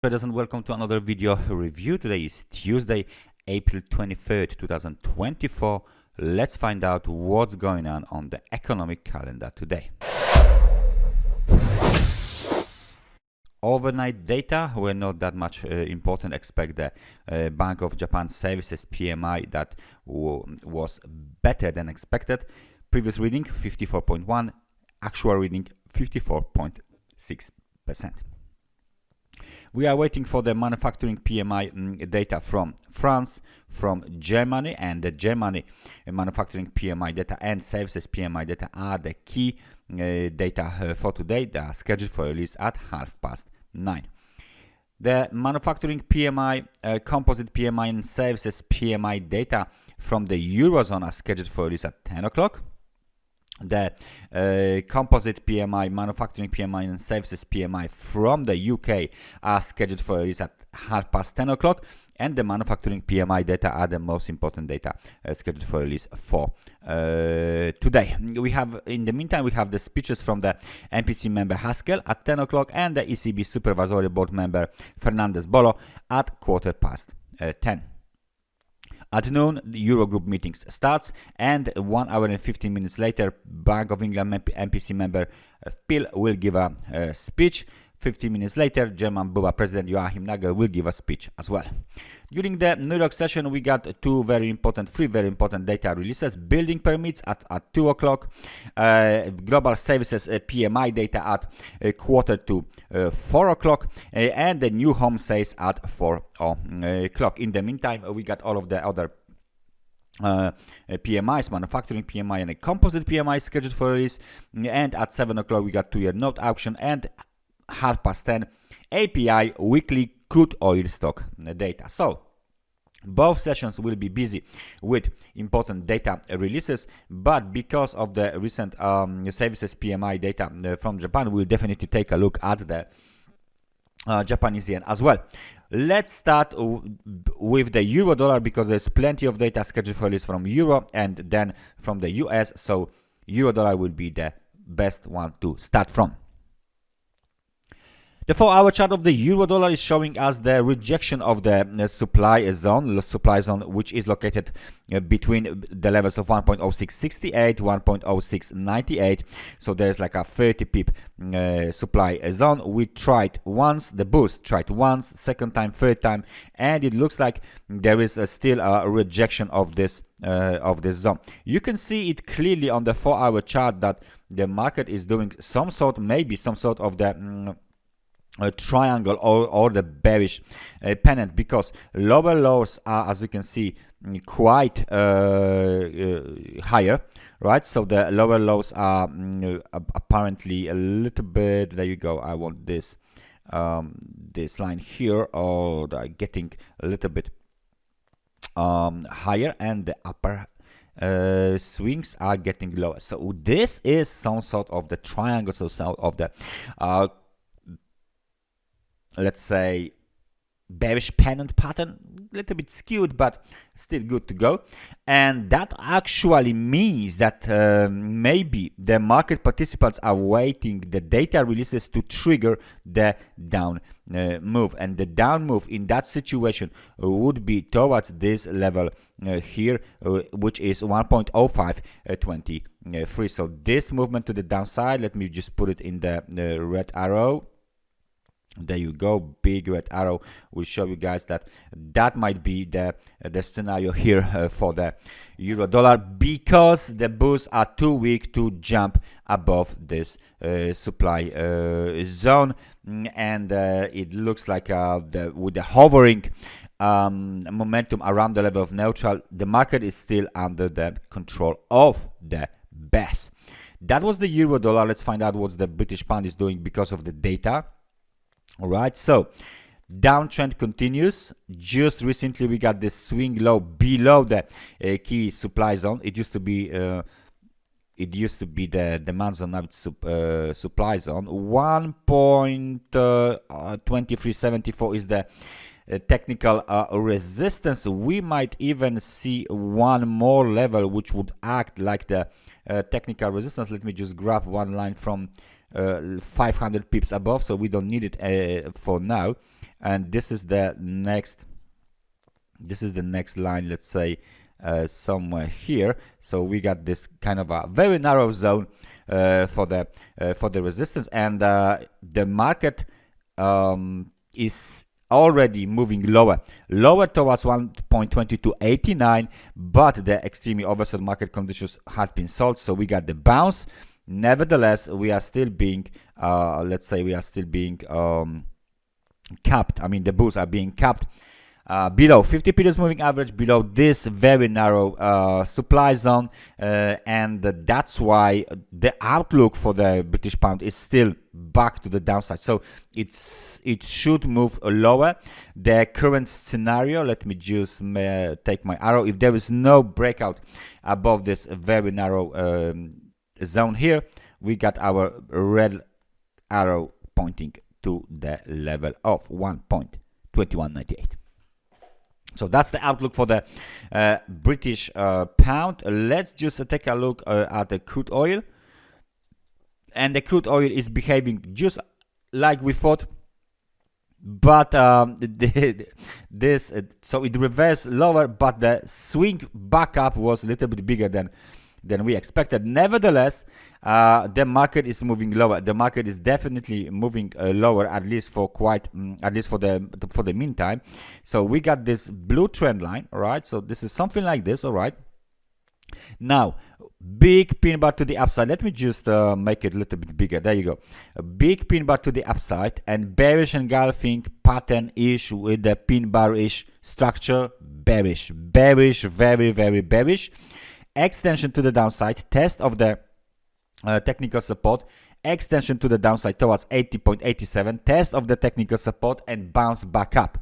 Traders, and welcome to another video review. Today is Tuesday, April 23rd, 2024. Let's find out what's going on the economic calendar today. Overnight data were not that much important. Expect the Bank of Japan Services PMI that was better than expected. Previous reading 54.1, actual reading 54.6%. We are waiting for the manufacturing PMI data from France, from Germany, and the Germany manufacturing PMI data and services PMI data are the key data for today. They are scheduled for release at 9:30. The manufacturing PMI, composite PMI, and services PMI data from the Eurozone are scheduled for release at 10 o'clock. The composite PMI, manufacturing PMI, and services PMI from the UK are scheduled for release at 10:30 o'clock, and the manufacturing PMI data are the most important data scheduled for release for today. In the meantime, we have the speeches from the MPC member Haskell at 10 o'clock and the ECB Supervisory Board member Fernandez Bolo at 10:15. At noon, the Eurogroup meetings starts, and 1 hour and 15 minutes later, Bank of England MPC member Pill will give a speech. 15 minutes later, German BUBA President Joachim Nagel will give a speech as well. During the New York session, we got three very important data releases. Building permits at 2 o'clock, global services PMI data at 4 o'clock, and the new home sales at 4 o'clock. In the meantime, we got all of the other PMIs, manufacturing PMI and a composite PMI scheduled for release. And at 7 o'clock, we got 2-year note auction, and 10:30 API weekly crude oil stock data. So both sessions will be busy with important data releases, but because of the recent services PMI data from Japan, we'll definitely take a look at the Japanese yen as well. Let's start with the euro dollar because there's plenty of data scheduled for release from euro and then from the US, so euro dollar will be the best one to start from. The 4-hour chart of the euro dollar is showing us the rejection of the supply zone, which is located between the levels of 1.0668, 1.0698. So there's like a 30 pip supply zone. We tried once, the boost tried once, second time, third time, and it looks like there is still a rejection of this zone. You can see it clearly on the 4-hour chart that the market is doing some sort of the triangle or the bearish pennant, because lower lows are, as you can see, quite higher, right? So the lower lows are apparently a little bit, there you go, I want this line here, or they're getting a little bit higher, and the upper swings are getting lower. So this is some sort of the triangle, so sort of the let's say bearish pennant pattern, a little bit skewed but still good to go. And that actually means that maybe the market participants are waiting the data releases to trigger the down move, and the down move in that situation would be towards this level here, which is 1.0523. So this movement to the downside, let me just put it in the red arrow. There you go, big red arrow will show you guys that might be the scenario here for the euro dollar, because the bulls are too weak to jump above this supply zone, and it looks like with the hovering momentum around the level of neutral, the market is still under the control of the bears. That was the euro dollar. Let's find out what the British pound is doing because of the data. All right, so downtrend continues. Just recently we got this swing low below the key supply zone. It used to be the demand zone, now it's supply zone. 1.2374 is the technical resistance. We might even see one more level which would act like the technical resistance. Let me just grab one line from 500 pips above, so we don't need it for now. and this is the next line, let's say somewhere here. So we got this kind of a very narrow zone for the resistance, and the market is already moving lower towards 1.2289, but the extremely oversold market conditions had been solved, so we got the bounce. Nevertheless, we are still being let's say we are still being capped. I mean, the bulls are being capped below 50 periods moving average, below this very narrow supply zone, and that's why the outlook for the British pound is still back to the downside. So it should move lower. The current scenario, let me just take my arrow. If there is no breakout above this very narrow zone here, we got our red arrow pointing to the level of 1.2198. So that's the outlook for the British pound. Let's just take a look at the crude oil. And the crude oil is behaving just like we thought. But so it reversed lower, but the swing back up was a little bit bigger than we expected. Nevertheless, the market is moving lower. The market is definitely moving lower, at least for the meantime. So we got this blue trend line, all right? So this is something like this, all right? Now, big pin bar to the upside. Let me just make it a little bit bigger. There you go. A big pin bar to the upside, and bearish engulfing pattern-ish with the pin bar-ish structure. Bearish, very, very bearish. Extension to the downside, test of the technical support, extension to the downside towards 80.87, test of the technical support, and bounce back up.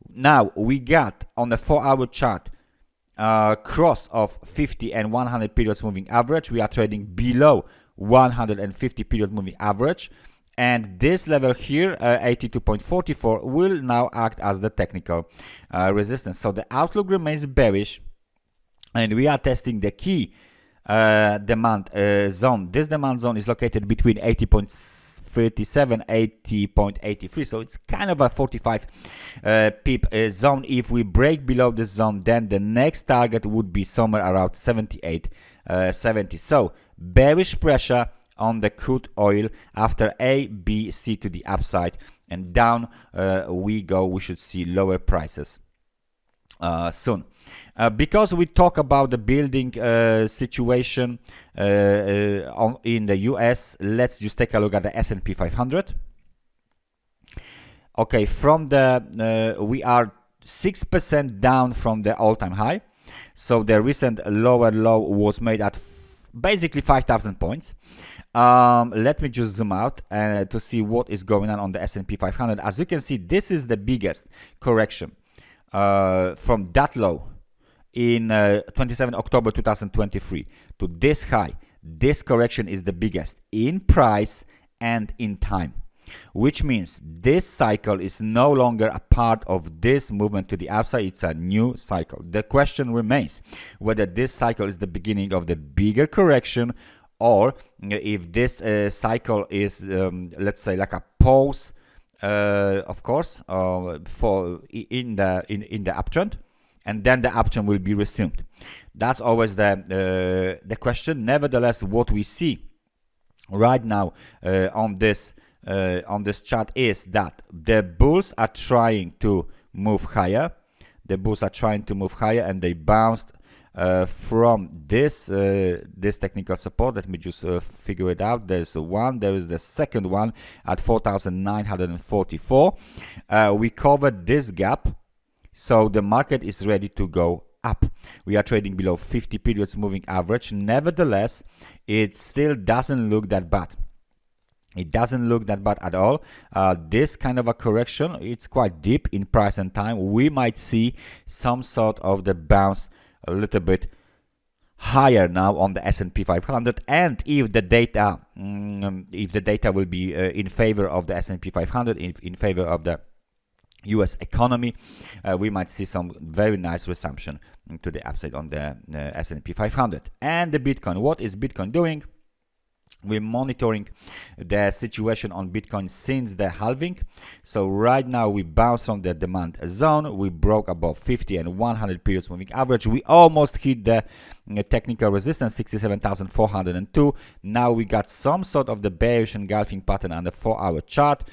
Now we got on the 4-hour chart cross of 50 and 100 periods moving average. We are trading below 150 period moving average, and this level here, 82.44, will now act as the technical resistance. So the outlook remains bearish, and we are testing the key demand zone. This demand zone is located between 80.37, 80.83, so it's kind of a 45 pip zone. If we break below this zone, then the next target would be somewhere around 78.70. So bearish pressure on the crude oil after A, B, C to the upside, and down we go. We should see lower prices soon. Because we talk about the building situation in the US, let's just take a look at the S&P 500. Okay, from the we are 6% down from the all-time high. So the recent lower low was made at basically 5,000 points. Let me just zoom out to see what is going on the S&P 500. As you can see, this is the biggest correction from that low in 27 October 2023 to this high. This correction is the biggest in price and in time, which means this cycle is no longer a part of this movement to the upside. It's a new cycle. The question remains whether this cycle is the beginning of the bigger correction, or if this cycle is let's say like a pause, of course, for in the uptrend, and then the uptrend will be resumed. That's always the question. Nevertheless, what we see right now on this chart is that the bulls are trying to move higher. The bulls are trying to move higher, and they bounced from this technical support. Let me just figure it out. There's one. There is the second one at 4,944. We covered this gap. So the market is ready to go up. We are trading below 50 periods moving average. Nevertheless, it still doesn't look that bad. It doesn't look that bad at all. This kind of a correction, it's quite deep in price and time. We might see some sort of the bounce a little bit higher now on the S&P 500, and if the data will be in favor of the S&P 500, in favor of the US economy, we might see some very nice resumption to the upside on the S&P 500. And the Bitcoin, what is Bitcoin doing? we're monitoring the situation on Bitcoin since the halving. So right now we bounced from the demand zone. We broke above 50 and 100 periods moving average. We almost hit the technical resistance 67,402. Now we got some sort of the bearish engulfing pattern on the 4-hour chart.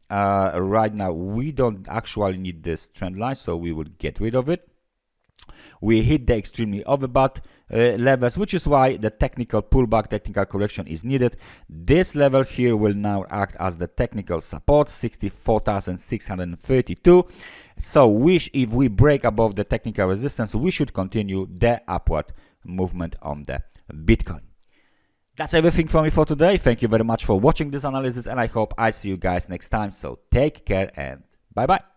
Right now we don't actually need this trend line, so we will get rid of it. We hit the extremely overbought levels, which is why the technical pullback, technical correction is needed. This level here will now act as the technical support, 64,632. So if we break above the technical resistance, we should continue the upward movement on the Bitcoin. That's everything from me for today. Thank you very much for watching this analysis, and I hope I see you guys next time. So take care and bye bye.